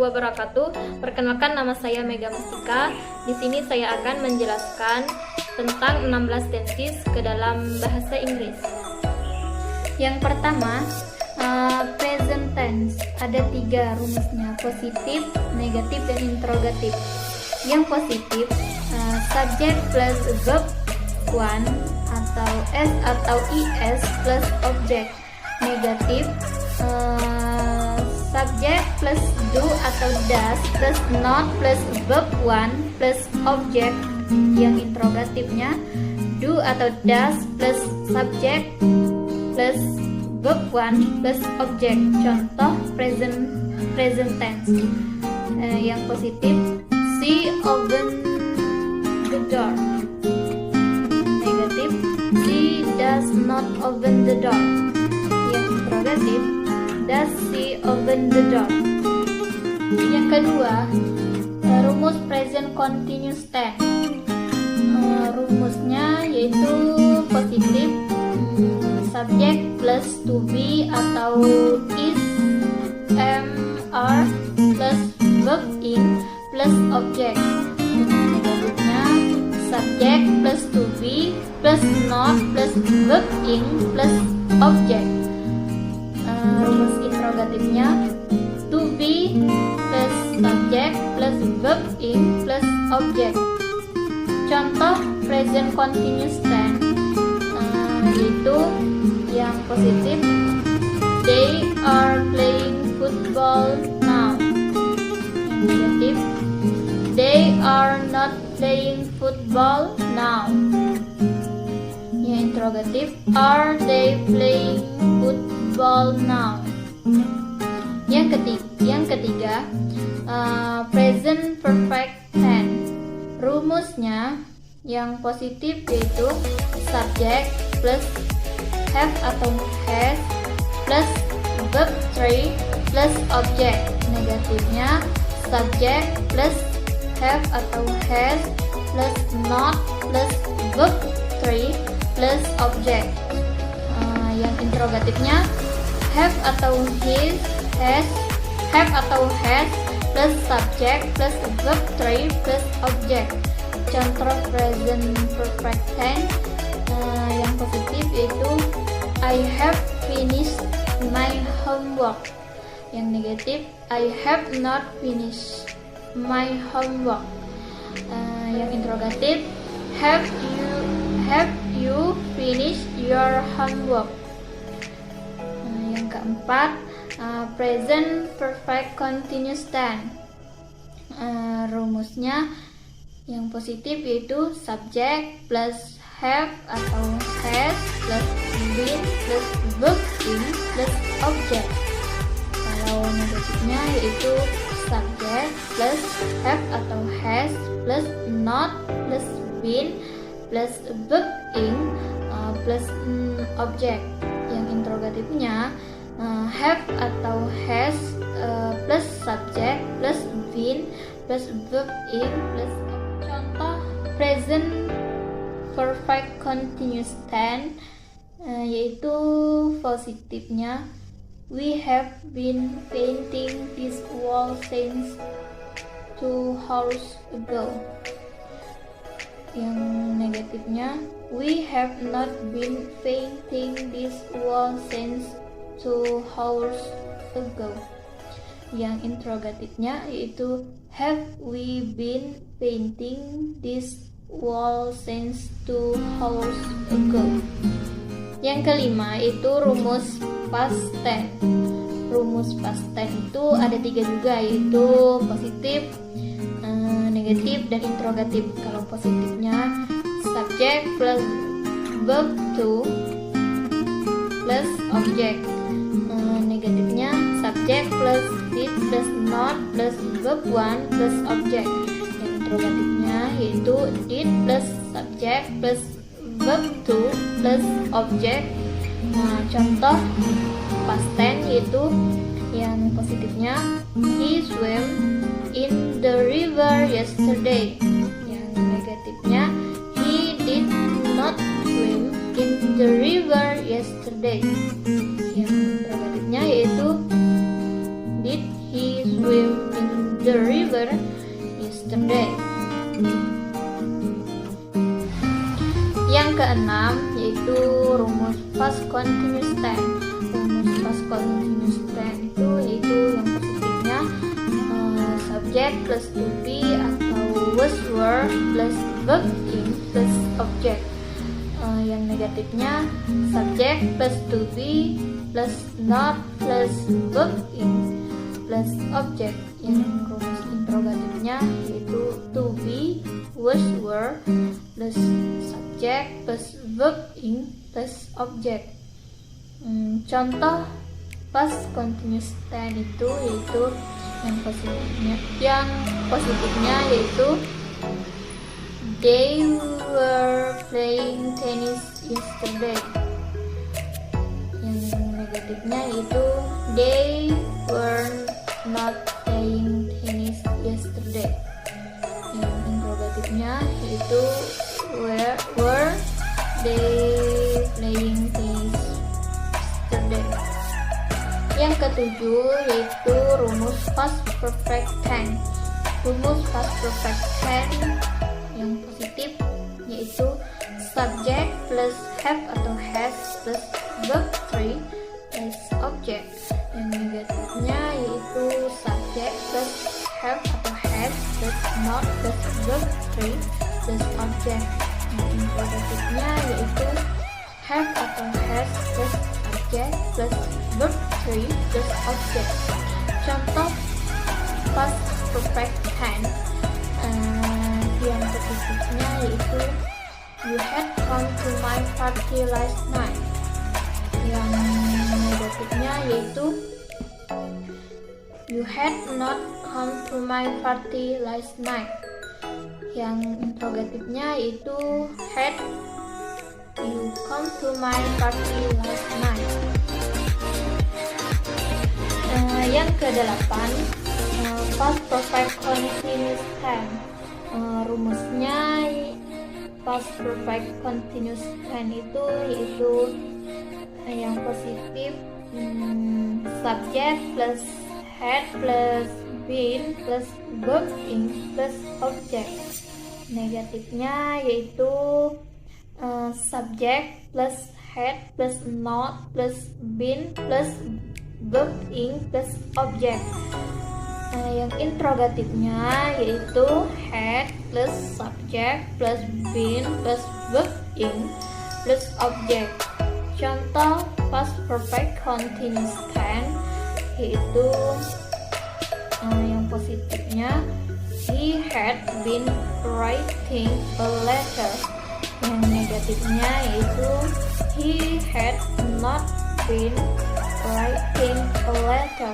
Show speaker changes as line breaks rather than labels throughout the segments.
wabarakatuh. Perkenalkan, nama saya Mega Mustika. Di sini saya akan menjelaskan tentang 16 tenses ke dalam bahasa Inggris. Yang pertama, present tense. Ada 3 rumusnya: positif, negatif, dan interrogatif. Yang positif, subject plus verb 1 atau s atau is plus object. Negatif, subject plus do atau does plus not plus verb 1 plus object. Yang interrogatifnya, do atau does plus subject plus verb 1 plus object. Contoh present tense. Yang positif, she opened the door. Negatif, she does not open the door. Yang interrogatif, does she open the door? Yang kedua, rumus present continuous tense. Rumusnya yaitu positif, subject plus to be atau is, am, are plus verb in plus object. Negatifnya, subject plus to be plus not plus verb in plus object. Rumus interrogatifnya, to be plus subject plus verb in plus object. Contoh present continuous tense yaitu yang positif, they are playing football now. Yang negatif, they are not playing football now. Yang interrogatif, are they playing football now? Yang ketiga, present perfect tense. Rumusnya yang positif yaitu subject plus have atau has plus verb 3 plus object. Negatifnya, subject plus have atau has plus not plus verb 3 plus object. Yang interrogatifnya, have atau his, have atau has plus subject plus verb 3 plus object. Contoh present perfect tense yang positif yaitu I have finished my homework. Yang negatif, I have not finished my homework. Yang interrogatif, have you finished your homework? Yang keempat, present perfect continuous tense. Rumusnya yang positif yaitu subject plus have atau has plus been plus verb in plus object. Kalau negatifnya yaitu subject plus have atau has plus not plus been plus verb in plus object. Yang interrogatifnya, have atau has plus subject plus been plus verb in plus. Contoh present perfect continuous tense yaitu positifnya, we have been painting this wall since 2 hours ago. Yang negatifnya, we have not been painting this wall since 2 hours ago. Yang interrogatifnya yaitu, have we been painting this wall since 2 hours ago. Yang kelima itu rumus past tense. Rumus past tense itu ada 3 juga, yaitu positif, negatif, dan interrogatif. Kalau positifnya subject plus verb 2 plus object. Negatifnya subject plus did plus not plus verb 1 plus object. Yang interrogatifnya yaitu did plus subject plus verb 2 plus object. Contoh past tense yaitu yang positifnya, he swam in the river yesterday. Yang negatifnya, he did not swim in the river yesterday. Yang interrogatifnya yaitu, did he swim in the river yesterday. Yang keenam yaitu rumus past continuous tense. Rumus past continuous tense itu yaitu yang positifnya subject plus to be atau was were plus verb in plus object. Yang negatifnya subject plus to be plus not plus verb in plus object. Yang rumus interrogatifnya yaitu to be, was, were plus subject plus verb in plus object. Contoh past continuous tense itu yaitu yang positifnya yaitu they were playing tennis yesterday. Yang negatifnya yaitu they were not playing tennis yesterday. Yang interrogatifnya yaitu were they playing tennis yesterday. Yang ketujuh yaitu rumus past perfect tense. Rumus past perfect tense yang positif yaitu subject plus have atau has plus verb 3 plus object. Yang negatifnya yaitu subject plus have atau has plus not plus verb 3 plus object. Yang interrogatifnya yaitu have atau has plus subject plus verb 3 plus object. Contoh past perfect tense yang positifnya yaitu you had come to my party last night. Yang negatifnya yaitu you had not come to my party last night. Yang interrogatifnya yaitu had you come to my party last night. Yang kedelapan past perfect continuous tense. Rumusnya past perfect continuous tense itu yaitu yang positif subject plus had plus been plus verb in plus object. Negatifnya yaitu subject plus had plus not plus been plus verb in plus object. Yang interrogatifnya yaitu had plus subject plus been plus verb in plus object. Contoh past perfect continuous tense yaitu yang positifnya he had been writing a letter. Yang negatifnya yaitu he had not been writing a letter.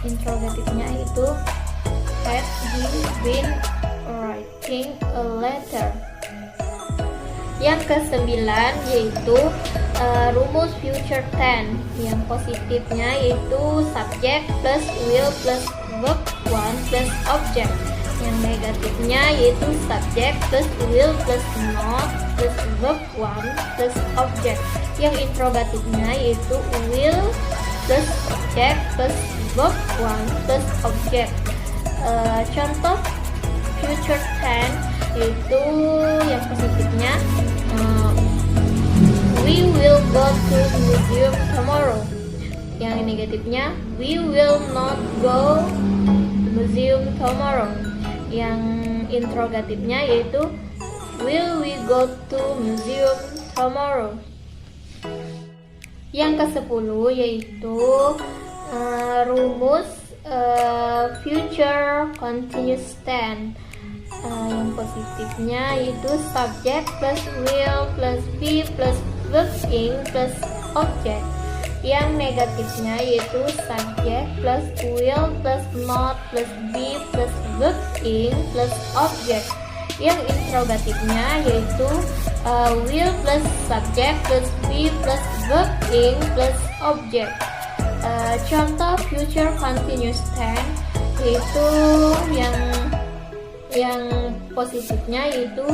Interrogatifnya itu had he been writing a letter. Yang kesembilan yaitu rumus future tense. Yang positifnya yaitu subject plus will plus verb 1 plus object. Yang negatifnya yaitu subject plus will plus not plus verb 1 plus object. Yang interrogatifnya yaitu will plus object plus verb 1 plus object. Contoh future tense yaitu yang positifnya we will go to museum tomorrow. Yang negatifnya we will not go to museum tomorrow. Yang interrogatifnya yaitu will we go to museum tomorrow. Yang ke-10 yaitu rumus future continuous tense. Yang positifnya yaitu subject plus will plus be plus verb in plus object. Yang negatifnya yaitu subject plus will plus not plus be plus verb in plus object. Yang interrogatifnya yaitu will plus subject plus be plus verb in plus object. Contoh future continuous tense yaitu yang positifnya yaitu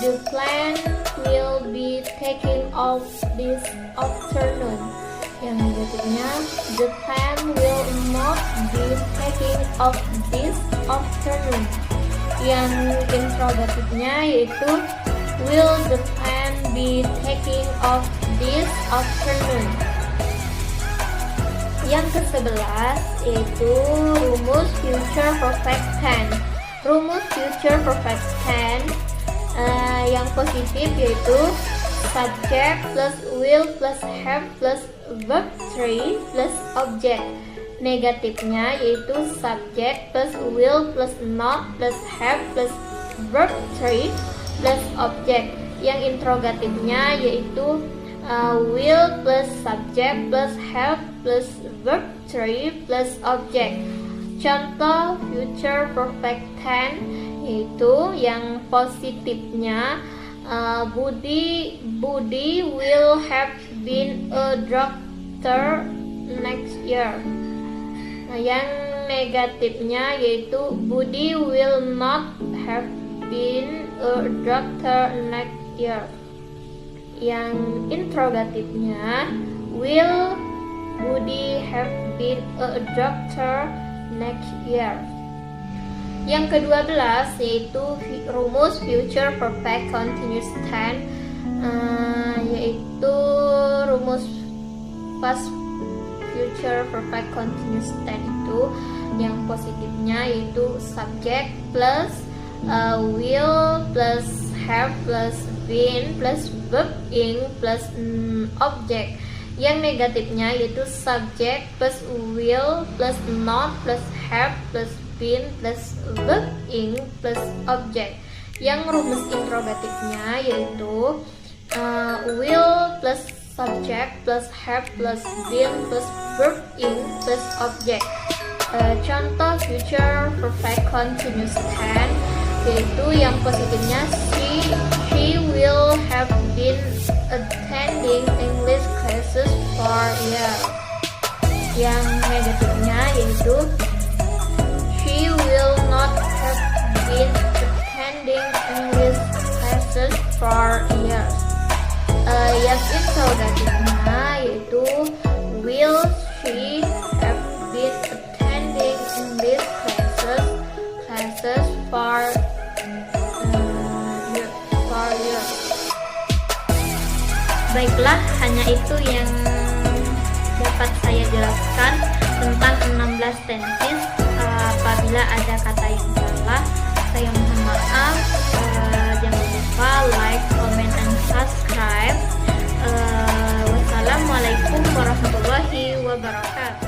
the plane will be taking off this afternoon. Yang negatifnya, the pen will not be taking off this afternoon. Yang interrogatifnya yaitu, will the pen be taking off this afternoon? Yang ke-11 yaitu rumus future perfect tense. Rumus future perfect tense yang positif yaitu subject plus will plus have plus verb 3 plus object. Negatifnya yaitu subject plus will plus not plus have plus verb 3 plus object. Yang interrogatifnya yaitu will plus subject plus have plus verb 3 plus object. Contoh future perfect tense yaitu yang positifnya, Budi will have been a doctor next year. Nah, yang negatifnya yaitu Budi will not have been a doctor next year. Yang interrogatifnya, will Budi have been a doctor next year? Yang ke-12 yaitu rumus future perfect continuous tense, yaitu rumus past future perfect continuous tense itu yang positifnya yaitu subject plus will plus have plus been plus verb ing plus object. Yang negatifnya yaitu subject plus will plus not plus have plus been plus verb ing plus object. Yang rumus interrogatifnya yaitu will plus subject plus have plus been plus verb ing plus object. Contoh future perfect continuous tense yaitu yang positifnya, she will have been attending English classes for a year. Yang negatifnya yaitu she will not have been attending English classes for a year. Yang interrogatifnya yaitu will she have been attending English classes for year. Baiklah, hanya itu yang dapat saya jelaskan tentang 16 tenses. Apabila ada kata yang salah, saya mohon maaf. Jangan lupa like, comment, and subscribe. Wassalamualaikum warahmatullahi wabarakatuh.